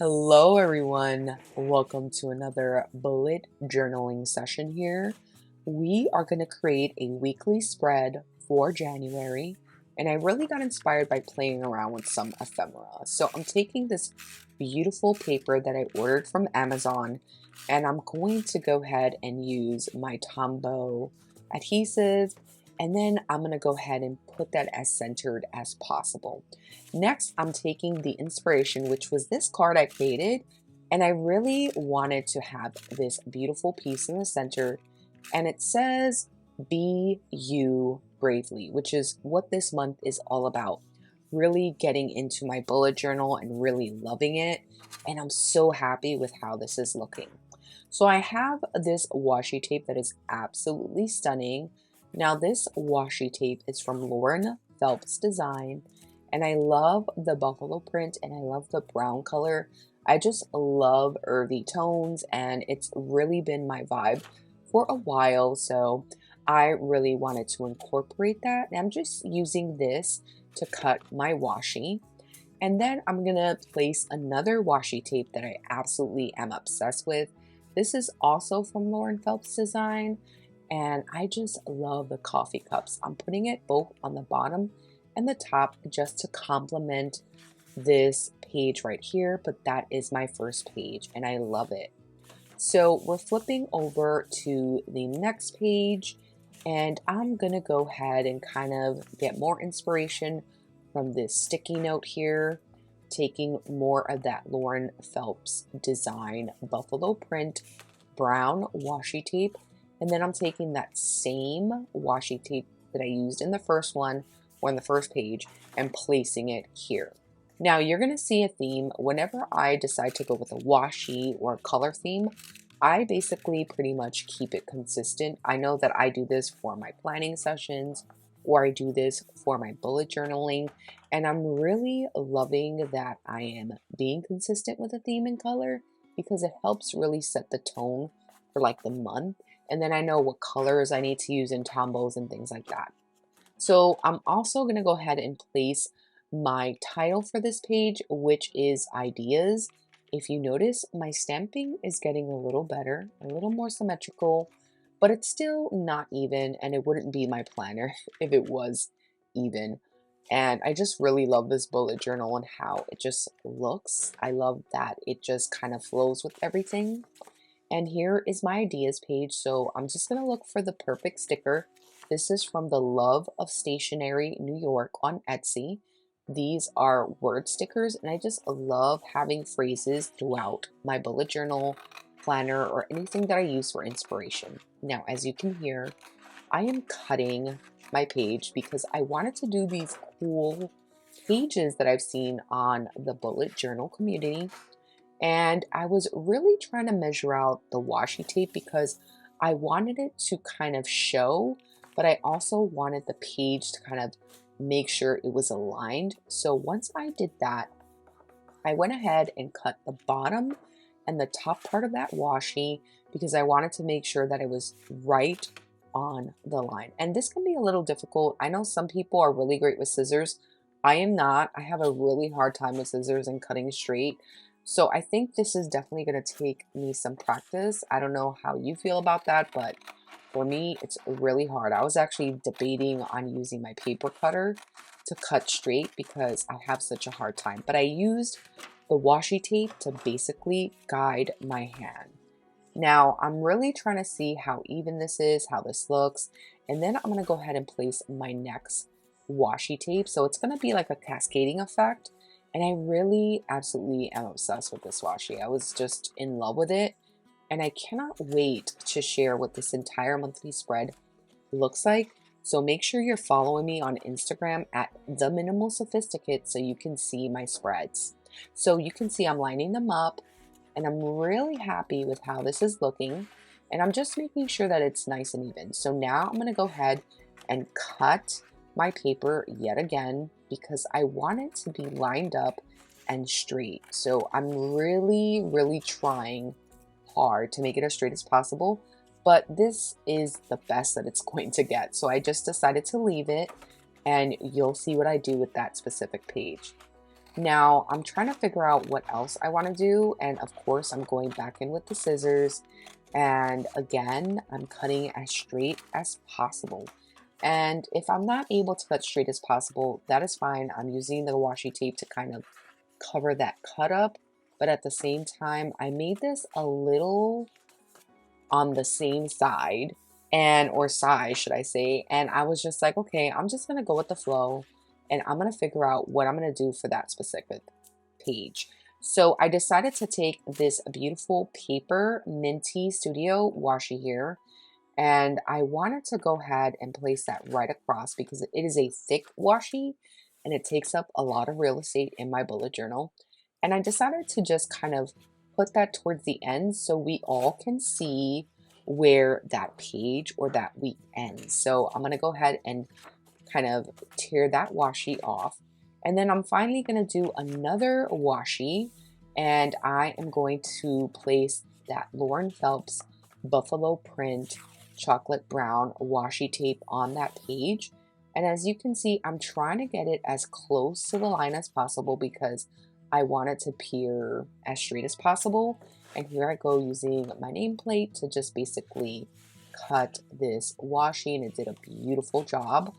Hello, everyone. Welcome to another bullet journaling session here. We are going to create a weekly spread for January, and I really got inspired by playing around with some ephemera. So I'm taking this beautiful paper that I ordered from Amazon, and I'm going to go ahead and use my Tombow adhesive, and then I'm going to go ahead and put that as centered as possible. Next, I'm taking the inspiration, which was this card I created, and I really wanted to have this beautiful piece in the center, and it says, "Be you bravely," which is what this month is all about. Really getting into my bullet journal and really loving it, and I'm so happy with how this is looking. So I have this washi tape that is absolutely stunning. Now this washi tape is from Lauren Phelps Design, and I love the buffalo print and I love the brown color. I just love earthy tones, and it's really been my vibe for a while, so I really wanted to incorporate that. And I'm just using this to cut my washi. And then I'm gonna place another washi tape that I absolutely am obsessed with. This is also from Lauren Phelps Design, and I just love the coffee cups. I'm putting it both on the bottom and the top just to complement this page right here, but that is my first page and I love it. So we're flipping over to the next page, and I'm gonna go ahead and kind of get more inspiration from this sticky note here, taking more of that Lauren Phelps Design buffalo print brown washi tape, and then I'm taking that same washi tape that I used in the first one or in the first page and placing it here. Now you're going to see a theme whenever I decide to go with a washi or color theme. I basically pretty much keep it consistent. I know that I do this for my planning sessions or I do this for my bullet journaling, and I'm really loving that I am being consistent with a theme and color because it helps really set the tone for like the month, and then I know what colors I need to use in Tombows and things like that. So I'm also going to go ahead and place my title for this page, which is ideas. If you notice, my stamping is getting a little better, a little more symmetrical, but it's still not even, and it wouldn't be my planner if it was even. And I just really love this bullet journal and how it just looks. I love that it just kind of flows with everything. And here is my ideas page. So I'm just going to look for the perfect sticker. This is from the Love of Stationery New York on Etsy. These are word stickers, and I just love having phrases throughout my bullet journal, planner, or anything that I use for inspiration. Now, as you can hear, I am cutting my page because I wanted to do these cool pages that I've seen on the bullet journal community. And I was really trying to measure out the washi tape because I wanted it to kind of show, but I also wanted the page to kind of make sure it was aligned. So once I did that, I went ahead and cut the bottom and the top part of that washi because I wanted to make sure that it was right on the line. And this can be a little difficult. I know some people are really great with scissors. I am not. I have a really hard time with scissors and cutting straight. So I think this is definitely going to take me some practice. I don't know how you feel about that, but for me, it's really hard. I was actually debating on using my paper cutter to cut straight because I have such a hard time. But I used the washi tape to basically guide my hand. Now, I'm really trying to see how even this is, how this looks, and then I'm going to go ahead and place my next washi tape. So it's going to be like a cascading effect. And I really absolutely am obsessed with this washi. I was just in love with it. And I cannot wait to share what this entire monthly spread looks like. So make sure you're following me on Instagram at The Minimal Sophisticate so you can see my spreads. So you can see I'm lining them up, and I'm really happy with how this is looking. And I'm just making sure that it's nice and even. So now I'm going to go ahead and cut my paper yet again because I want it to be lined up and straight. So I'm really trying hard to make it as straight as possible, but this is the best that it's going to get. So I just decided to leave it, and you'll see what I do with that specific page. Now I'm trying to figure out what else I want to do. And of course, I'm going back in with the scissors. And again, I'm cutting as straight as possible. And if I'm not able to cut straight as possible, that is fine. I'm using the washi tape to kind of cover that cut up. But at the same time, I made this a little on the same side and or size, should I say. And I was just like, okay, I'm just gonna go with the flow and I'm gonna figure out what I'm gonna do for that specific page. So I decided to take this beautiful paper Minty Studio washi here, and I wanted to go ahead and place that right across because it is a thick washi and it takes up a lot of real estate in my bullet journal. And I decided to just kind of put that towards the end so we all can see where that page or that week ends. So I'm going to go ahead and kind of tear that washi off. And then I'm finally going to do another washi, and I am going to place that Lauren Phelps buffalo print chocolate brown washi tape on that page. And as you can see, I'm trying to get it as close to the line as possible because I want it to appear as straight as possible. And here I go using my nameplate to just basically cut this washi, and it did a beautiful job.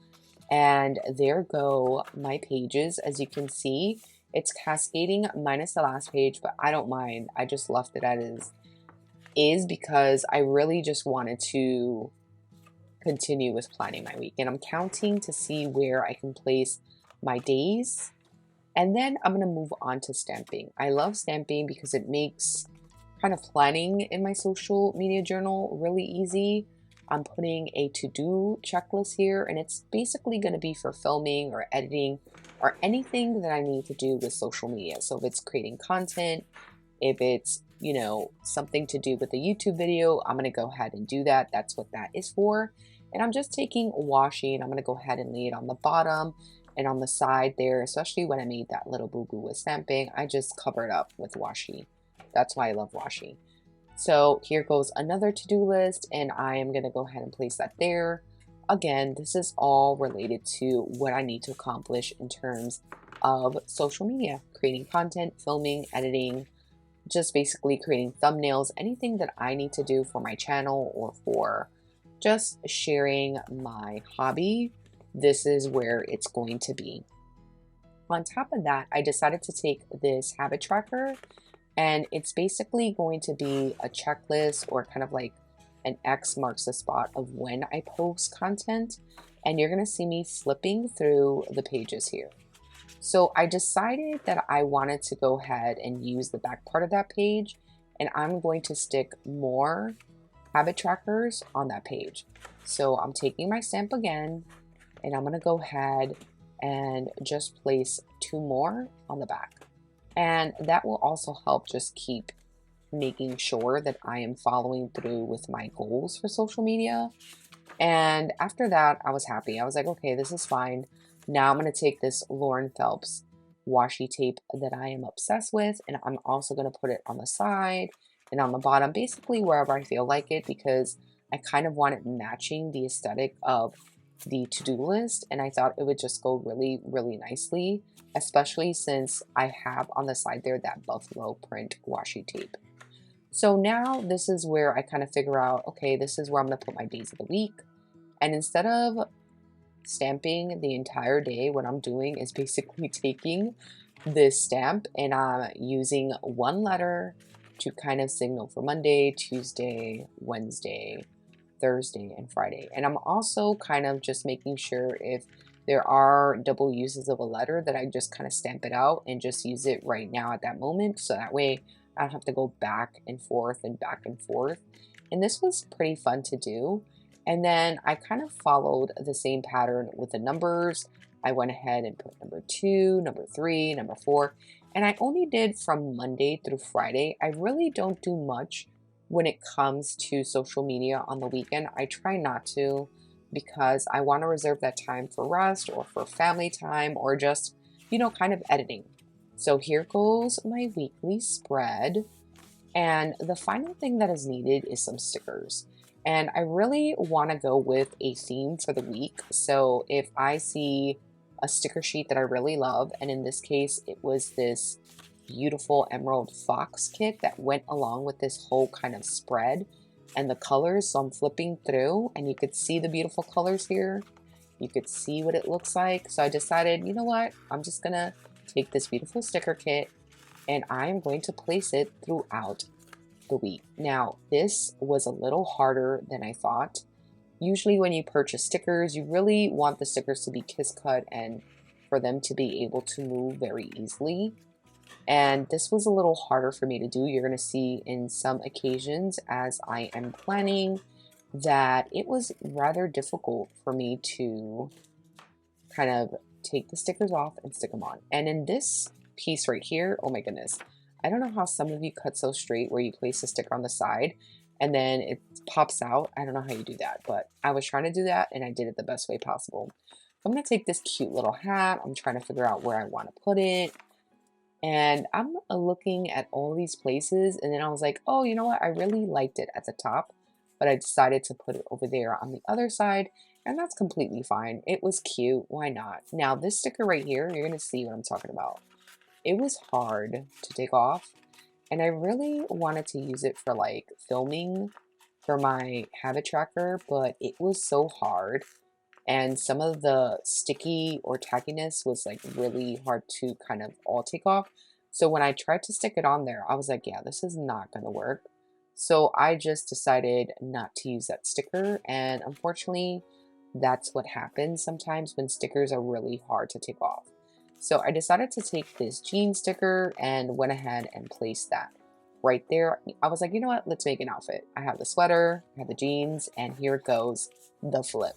And there go my pages. As you can see, it's cascading minus the last page, but I don't mind. I just left it as is because I really just wanted to continue with planning my week. And I'm counting to see where I can place my days. And then I'm going to move on to stamping. I love stamping because it makes kind of planning in my social media journal really easy. I'm putting a to-do checklist here, and it's basically going to be for filming or editing or anything that I need to do with social media. So if it's creating content, if it's, something to do with a YouTube video, I'm going to go ahead and do that. That's what that is for. And I'm just taking washi and I'm going to go ahead and lay it on the bottom and on the side there, especially when I made that little boo-boo with stamping. I just covered up with washi. That's why I love washi. So here goes another to-do list, and I am going to go ahead and place that there. Again, this is all related to what I need to accomplish in terms of social media, creating content, filming, editing, just basically creating thumbnails, anything that I need to do for my channel or for just sharing my hobby. This is where it's going to be. On top of that, I decided to take this habit tracker, and it's basically going to be a checklist or kind of like an X marks the spot of when I post content. And you're going to see me flipping through the pages here. So I decided that I wanted to go ahead and use the back part of that page, and I'm going to stick more habit trackers on that page. So I'm taking my stamp again, and I'm going to go ahead and just place 2 more on the back. And that will also help just keep making sure that I am following through with my goals for social media. And after that, I was happy. I was like, okay, this is fine. Now I'm going to take this Lauren Phelps washi tape that I am obsessed with, and I'm also going to put it on the side and on the bottom, basically wherever I feel like it, because I kind of want it matching the aesthetic of the to-do list, and I thought it would just go really, really nicely, especially since I have on the side there that buffalo print washi tape. So now this is where I kind of figure out, okay, this is where I'm going to put my days of the week. And instead of stamping the entire day, what I'm doing is basically taking this stamp and I'm using one letter to kind of signal for Monday, Tuesday, Wednesday, Thursday, and Friday. And I'm also kind of just making sure if there are double uses of a letter that I just kind of stamp it out and just use it right now at that moment. So that way I don't have to go back and forth and back and forth. And this was pretty fun to do. And then I kind of followed the same pattern with the numbers. I went ahead and put number 2, number 3, number 4. And I only did from Monday through Friday. I really don't do much when it comes to social media on the weekend. I try not to because I want to reserve that time for rest or for family time or just, kind of editing. So here goes my weekly spread. And the final thing that is needed is some stickers. And I really want to go with a theme for the week. So if I see a sticker sheet that I really love. And in this case, it was this beautiful emerald fox kit that went along with this whole kind of spread and the colors. So I'm flipping through and you could see the beautiful colors here. You could see what it looks like. So I decided, you know what? I'm just gonna take this beautiful sticker kit and I'm going to place it throughout the week. Now, this was a little harder than I thought. Usually when you purchase stickers, you really want the stickers to be kiss cut and for them to be able to move very easily. And this was a little harder for me to do. You're going to see in some occasions as I am planning that it was rather difficult for me to kind of take the stickers off and stick them on. And in this piece right here, oh my goodness, I don't know how some of you cut so straight where you place a sticker on the side and then it pops out. I don't know how you do that, but I was trying to do that and I did it the best way possible. I'm going to take this cute little hat. I'm trying to figure out where I want to put it. And I'm looking at all these places and then I was like, oh, you know what? I really liked it at the top, but I decided to put it over there on the other side and that's completely fine. It was cute. Why not? Now this sticker right here, you're going to see what I'm talking about. It was hard to take off and I really wanted to use it for like filming for my habit tracker, but it was so hard and some of the sticky or tackiness was like really hard to kind of all take off. So when I tried to stick it on there, I was like, yeah, this is not going to work. So I just decided not to use that sticker. And unfortunately, that's what happens sometimes when stickers are really hard to take off. So I decided to take this jean sticker and went ahead and placed that right there. I was like, you know what? Let's make an outfit. I have the sweater, I have the jeans, and here it goes, the flip.